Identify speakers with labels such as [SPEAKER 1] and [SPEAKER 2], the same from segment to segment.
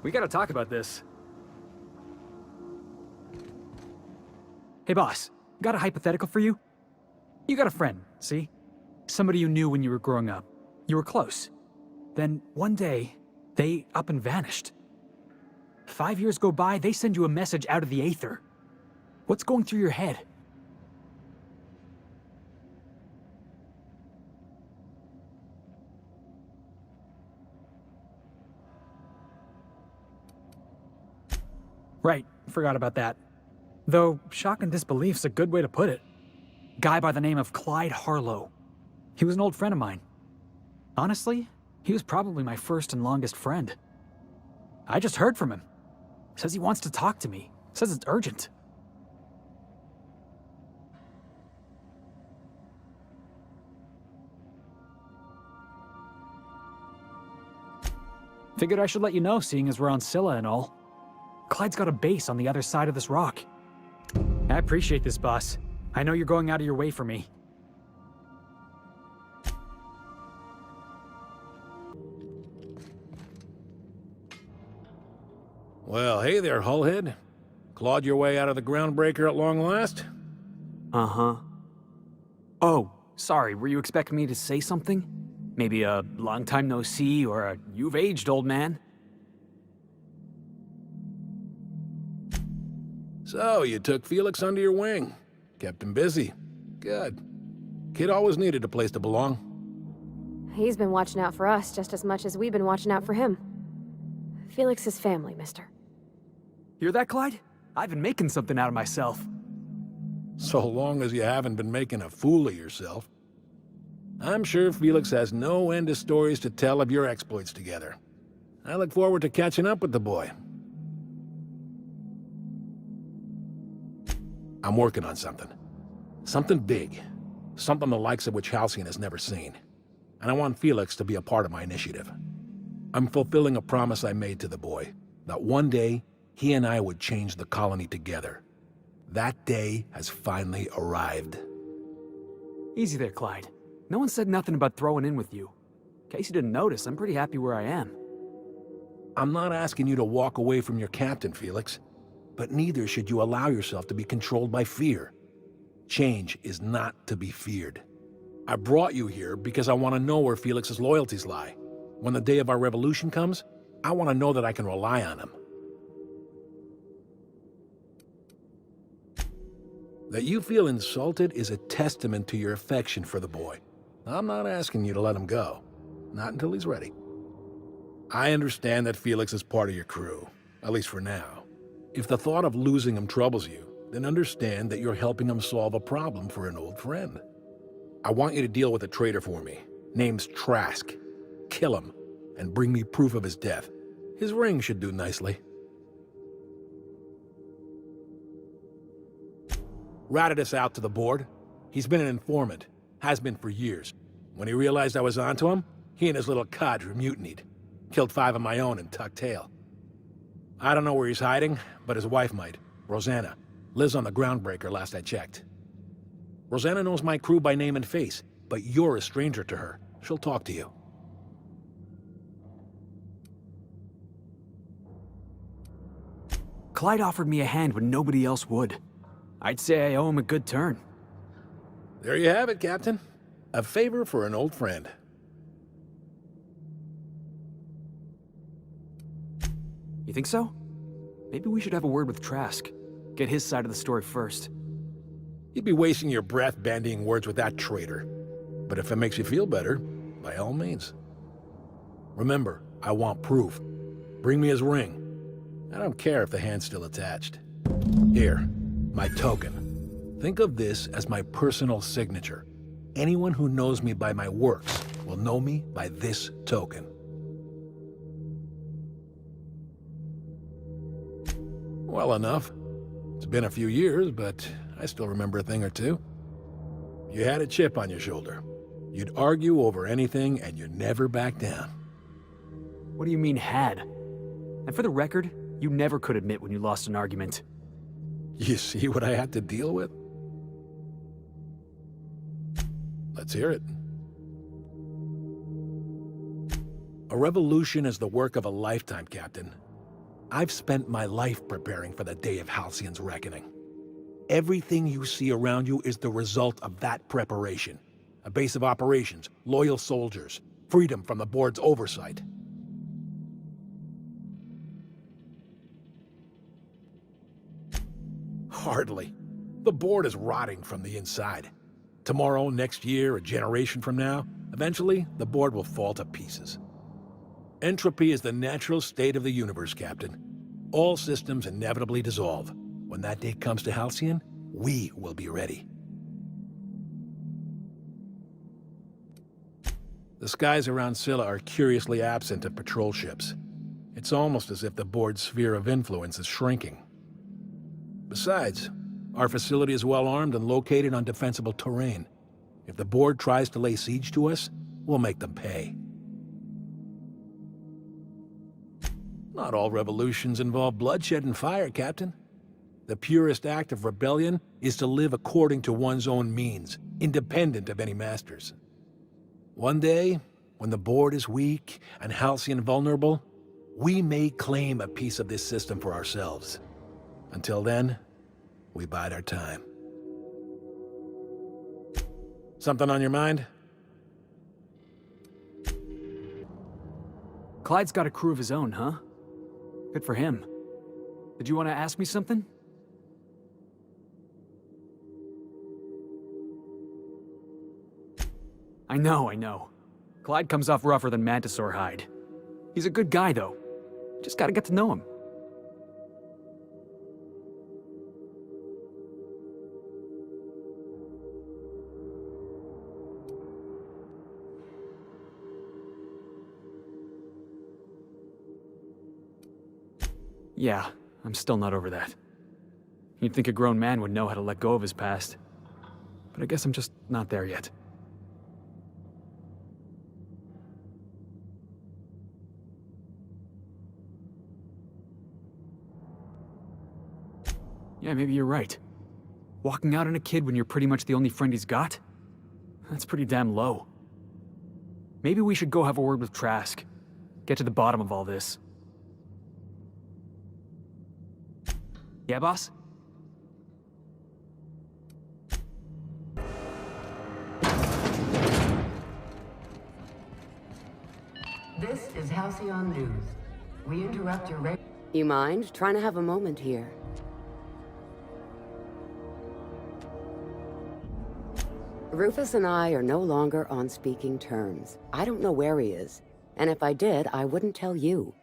[SPEAKER 1] We gotta talk about this. Hey boss, got a hypothetical for you? You got a friend, see? Somebody you knew when you were growing up. You were close. Then, one day, they up and vanished. 5 years go by, they send you a message out of the aether. What's going through your head? Right, forgot about that. Though, shock and disbelief's a good way to put it. Guy by the name of Clyde Harlow. He was an old friend of mine. Honestly, he was probably my first and longest friend. I just heard from him. Says he wants to talk to me. Says it's urgent. Figured I should let you know, seeing as we're on Scylla and all. Clyde's got a base on the other side of this rock. I appreciate this, boss. I know you're going out of your way for me.
[SPEAKER 2] Well, hey there, Hullhead. Clawed your way out of the Groundbreaker at long last?
[SPEAKER 1] Uh-huh. Oh, sorry, were you expecting me to say something? Maybe a long time no see, or a you've aged, old man?
[SPEAKER 2] So, you took Felix under your wing. Kept him busy. Good. Kid always needed a place to belong.
[SPEAKER 3] He's been watching out for us just as much as we've been watching out for him. Felix is family, mister.
[SPEAKER 1] Hear that, Clyde? I've been making something out of myself.
[SPEAKER 2] So long as you haven't been making a fool of yourself. I'm sure Felix has no end of stories to tell of your exploits together. I look forward to catching up with the boy. I'm working on something. Something big. Something the likes of which Halcyon has never seen. And I want Felix to be a part of my initiative. I'm fulfilling a promise I made to the boy, that one day, he and I would change the colony together. That day has finally arrived.
[SPEAKER 1] Easy there, Clyde. No one said nothing about throwing in with you. In case you didn't notice, I'm pretty happy where I am.
[SPEAKER 2] I'm not asking you to walk away from your captain, Felix. But neither should you allow yourself to be controlled by fear. Change is not to be feared. I brought you here because I want to know where Felix's loyalties lie. When the day of our revolution comes, I want to know that I can rely on him. That you feel insulted is a testament to your affection for the boy. I'm not asking you to let him go. Not until he's ready. I understand that Felix is part of your crew, at least for now. If the thought of losing him troubles you, then understand that you're helping him solve a problem for an old friend. I want you to deal with a traitor for me. Name's Trask. Kill him, and bring me proof of his death. His ring should do nicely. Ratted us out to the board. He's been an informant. Has been for years. When he realized I was onto him, he and his little cadre mutinied. Killed 5 of my own and tucked tail. I don't know where he's hiding, but his wife might. Rosana. Lives on the Groundbreaker last I checked. Rosana knows my crew by name and face, but you're a stranger to her. She'll talk to you.
[SPEAKER 1] Clyde offered me a hand when nobody else would. I'd say I owe him a good turn.
[SPEAKER 2] There you have it, Captain. A favor for an old friend.
[SPEAKER 1] You think so? Maybe we should have a word with Trask. Get his side of the story first.
[SPEAKER 2] You'd be wasting your breath bandying words with that traitor. But if it makes you feel better, by all means. Remember, I want proof. Bring me his ring. I don't care if the hand's still attached. Here, my token. Think of this as my personal signature. Anyone who knows me by my works will know me by this token. Well enough. It's been a few years, but I still remember a thing or two. You had a chip on your shoulder. You'd argue over anything, and you'd never back down.
[SPEAKER 1] What do you mean, had? And for the record, you never could admit when you lost an argument.
[SPEAKER 2] You see what I had to deal with? Let's hear it. A revolution is the work of a lifetime, Captain. I've spent my life preparing for the day of Halcyon's reckoning. Everything you see around you is the result of that preparation. A base of operations, loyal soldiers, freedom from the board's oversight. Hardly. The board is rotting from the inside. Tomorrow, next year, a generation from now, eventually, the board will fall to pieces. Entropy is the natural state of the universe, Captain. All systems inevitably dissolve. When that day comes to Halcyon, we will be ready. The skies around Scylla are curiously absent of patrol ships. It's almost as if the board's sphere of influence is shrinking. Besides, our facility is well armed and located on defensible terrain. If the board tries to lay siege to us, we'll make them pay. Not all revolutions involve bloodshed and fire, Captain. The purest act of rebellion is to live according to one's own means, independent of any masters. One day, when the board is weak and Halcyon vulnerable, we may claim a piece of this system for ourselves. Until then, we bide our time. Something on your mind?
[SPEAKER 1] Clyde's got a crew of his own, huh? Good for him. Did you want to ask me something? I know. Clyde comes off rougher than Mantisaur hide. He's a good guy, though. Just gotta get to know him. Yeah, I'm still not over that. You'd think a grown man would know how to let go of his past. But I guess I'm just not there yet. Yeah, maybe you're right. Walking out on a kid when you're pretty much the only friend he's got? That's pretty damn low. Maybe we should go have a word with Trask. Get to the bottom of all this. Yeah, boss?
[SPEAKER 4] This is Halcyon News. We interrupt your
[SPEAKER 5] You mind? Trying to have a moment here. Rufus and I are no longer on speaking terms. I don't know where he is, and if I did, I wouldn't tell you.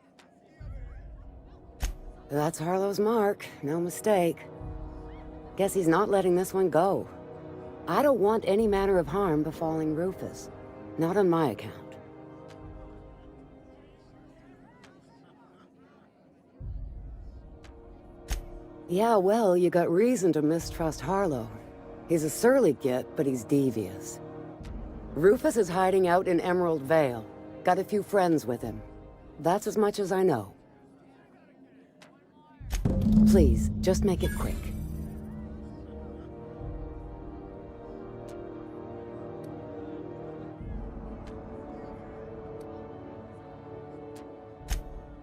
[SPEAKER 5] That's Harlow's mark, no mistake. Guess he's not letting this one go. I don't want any manner of harm befalling Rufus. Not on my account. Yeah, well, you got reason to mistrust Harlow. He's a surly git, but he's devious. Rufus is hiding out in Emerald Vale. Got a few friends with him. That's as much as I know. Please, just make it quick.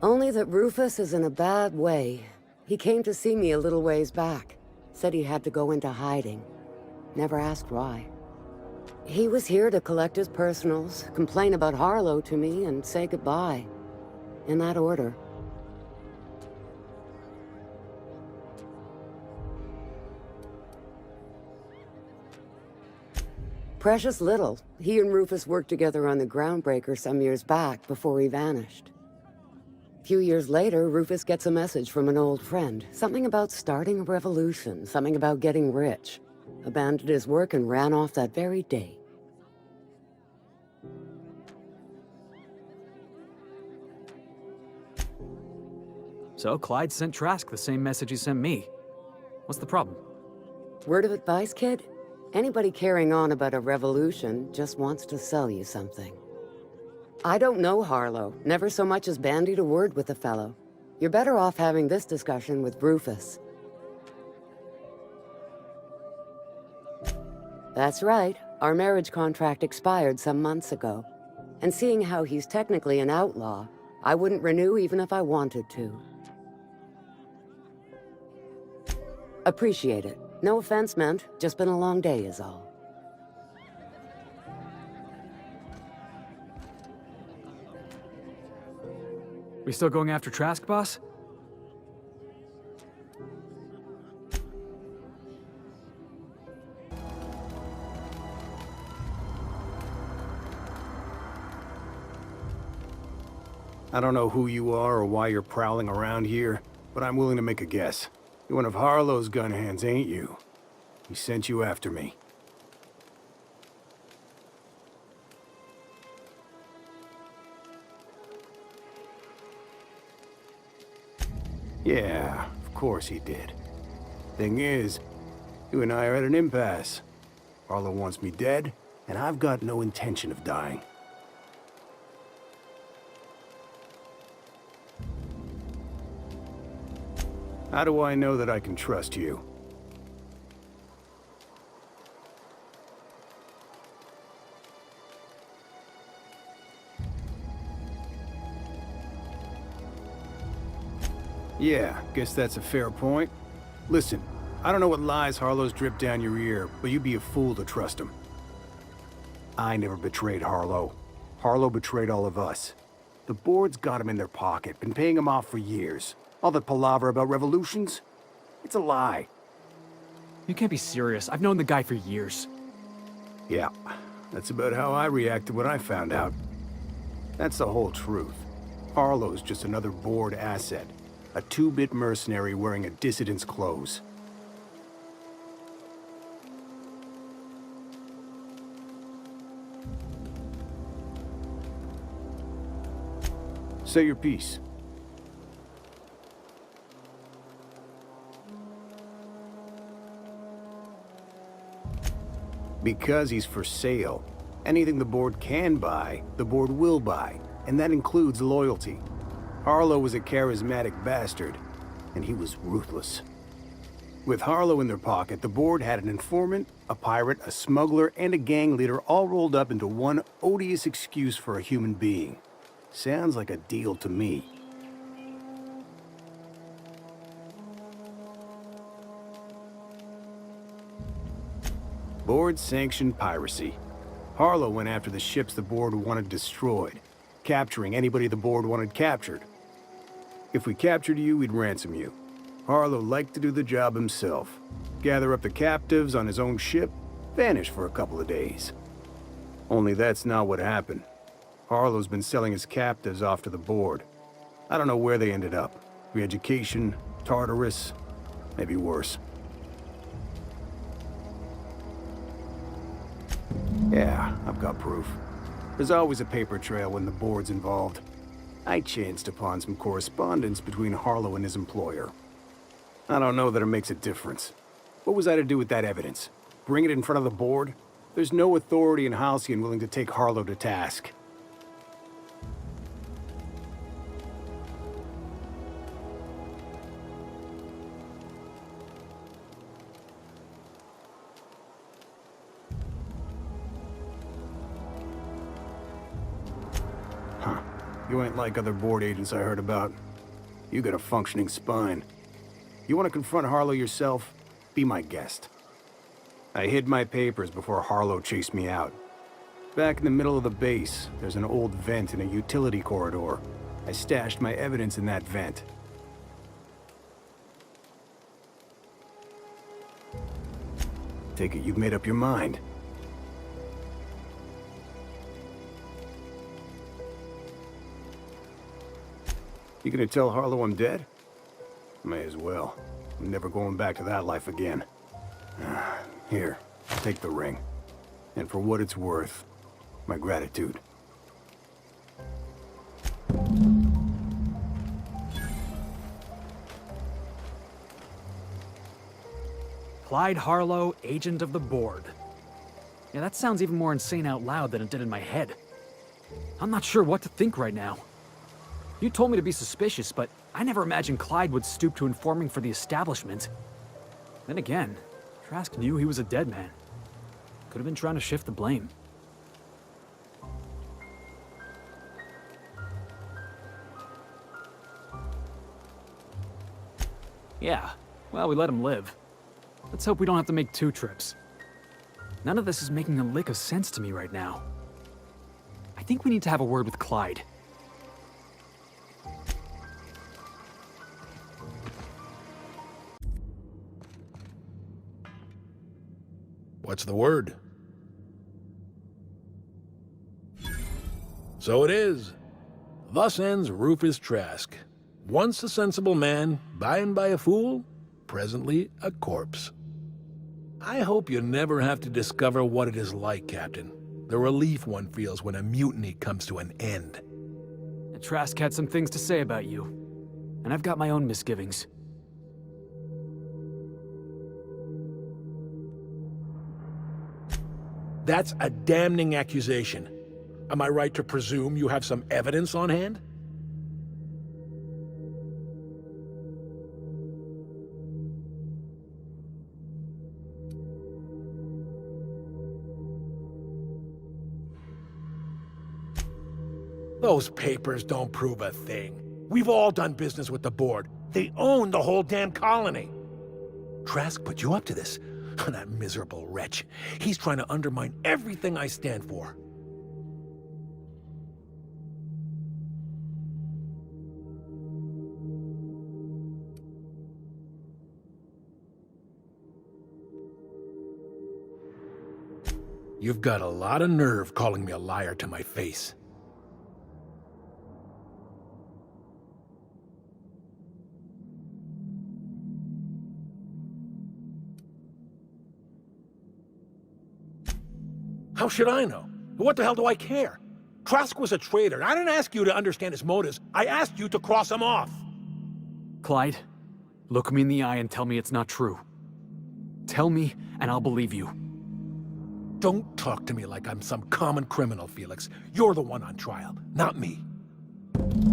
[SPEAKER 5] Only that Rufus is in a bad way. He came to see me a little ways back. Said he had to go into hiding. Never asked why. He was here to collect his personals, complain about Harlow to me, and say goodbye. In that order. Precious little. He and Rufus worked together on the Groundbreaker some years back before he vanished. A few years later, Rufus gets a message from an old friend. Something about starting a revolution, something about getting rich. Abandoned his work and ran off that very day.
[SPEAKER 1] So Clyde sent Trask the same message he sent me. What's the problem?
[SPEAKER 5] Word of advice, kid? Anybody carrying on about a revolution just wants to sell you something. I don't know Harlow, never so much as bandied a word with the fellow. You're better off having this discussion with Rufus. That's right. Our marriage contract expired some months ago. And seeing how he's technically an outlaw, I wouldn't renew even if I wanted to. Appreciate it. No offense meant, just been a long day is all.
[SPEAKER 1] We still going after Trask, boss?
[SPEAKER 6] I don't know who you are or why you're prowling around here, but I'm willing to make a guess. You're one of Harlow's gun hands, ain't you? He sent you after me. Yeah, of course he did. Thing is, you and I are at an impasse. Harlow wants me dead, and I've got no intention of dying. How do I know that I can trust you? Yeah, guess that's a fair point. Listen, I don't know what lies Harlow's dripped down your ear, but you'd be a fool to trust him. I never betrayed Harlow. Harlow betrayed all of us. The board's got him in their pocket, been paying him off for years. All that palaver about revolutions? It's a lie.
[SPEAKER 1] You can't be serious. I've known the guy for years.
[SPEAKER 6] Yeah, that's about how I reacted when I found out. That's the whole truth. Harlow's just another board asset. A two-bit mercenary wearing a dissident's clothes. Say your piece. Because he's for sale. Anything the board can buy, the board will buy, and that includes loyalty. Harlow was a charismatic bastard, and he was ruthless. With Harlow in their pocket, the board had an informant, a pirate, a smuggler, and a gang leader all rolled up into one odious excuse for a human being. Sounds like a deal to me. Board-sanctioned piracy. Harlow went after the ships the board wanted destroyed, capturing anybody the board wanted captured. If we captured you, we'd ransom you. Harlow liked to do the job himself. Gather up the captives on his own ship, vanish for a couple of days. Only that's not what happened. Harlow's been selling his captives off to the board. I don't know where they ended up. Re-education, Tartarus, maybe worse. Yeah, I've got proof. There's always a paper trail when the board's involved. I chanced upon some correspondence between Harlow and his employer. I don't know that it makes a difference. What was I to do with that evidence? Bring it in front of the board? There's no authority in Halcyon willing to take Harlow to task. You ain't like other board agents I heard about. You got a functioning spine. You want to confront Harlow yourself? Be my guest. I hid my papers before Harlow chased me out. Back in the middle of the base, there's an old vent in a utility corridor. I stashed my evidence in that vent. Take it you've made up your mind. You gonna tell Harlow I'm dead? May as well. I'm never going back to that life again. Here, take the ring. And for what it's worth, my gratitude.
[SPEAKER 1] Clyde Harlow, agent of the board. Yeah, that sounds even more insane out loud than it did in my head. I'm not sure what to think right now. You told me to be suspicious, but I never imagined Clyde would stoop to informing for the establishment. Then again, Trask knew he was a dead man. Could have been trying to shift the blame. Yeah, well, we let him live. Let's hope we don't have to make 2 trips. None of this is making a lick of sense to me right now. I think we need to have a word with Clyde.
[SPEAKER 2] What's the word? So it is. Thus ends Rufus Trask. Once a sensible man, by and by a fool, presently a corpse. I hope you never have to discover what it is like, Captain. The relief one feels when a mutiny comes to an end.
[SPEAKER 1] Trask had some things to say about you, and I've got my own misgivings.
[SPEAKER 2] That's a damning accusation. Am I right to presume you have some evidence on hand? Those papers don't prove a thing. We've all done business with the board. They own the whole damn colony. Trask put you up to this. That miserable wretch. He's trying to undermine everything I stand for. You've got a lot of nerve calling me a liar to my face. How should I know? What the hell do I care? Trask was a traitor, and I didn't ask you to understand his motives. I asked you to cross him off.
[SPEAKER 1] Clyde, look me in the eye and tell me it's not true. Tell me, and I'll believe you.
[SPEAKER 2] Don't talk to me like I'm some common criminal, Felix. You're the one on trial, not me.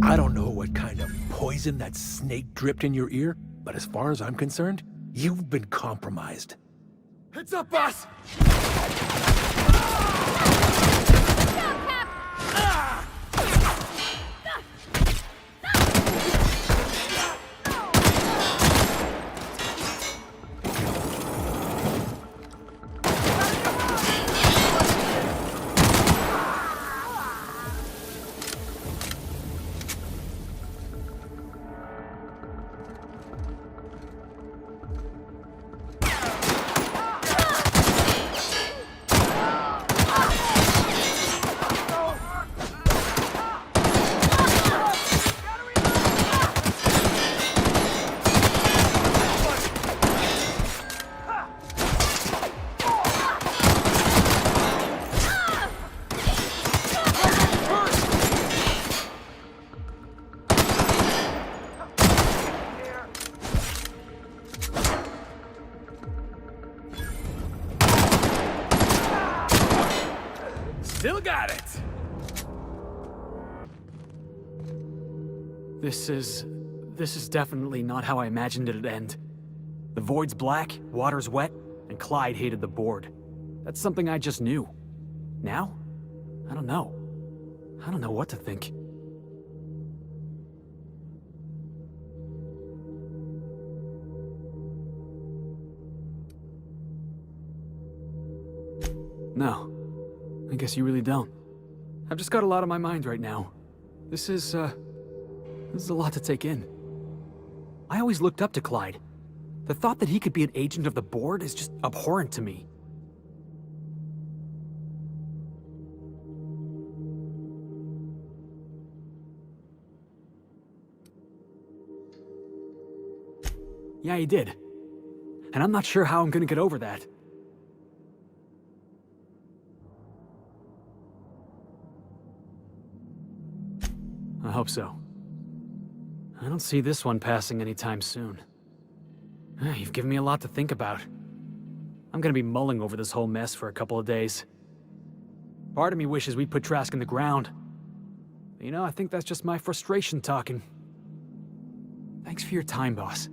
[SPEAKER 2] I don't know what kind of poison that snake dripped in your ear, but as far as I'm concerned, you've been compromised.
[SPEAKER 1] Heads up, boss! Still got it! This is definitely not how I imagined it'd end. The void's black, water's wet, and Clyde hated the board. That's something I just knew. Now? I don't know. I don't know what to think. No. I guess you really don't. I've just got a lot on my mind right now. This is a lot to take in. I always looked up to Clyde. The thought that he could be an agent of the board is just abhorrent to me. Yeah, he did. And I'm not sure how I'm gonna get over that. I hope so. I don't see this one passing anytime soon. You've given me a lot to think about. I'm gonna be mulling over this whole mess for a couple of days. Part of me wishes we'd put Trask in the ground. But, you know, I think that's just my frustration talking. Thanks for your time, boss.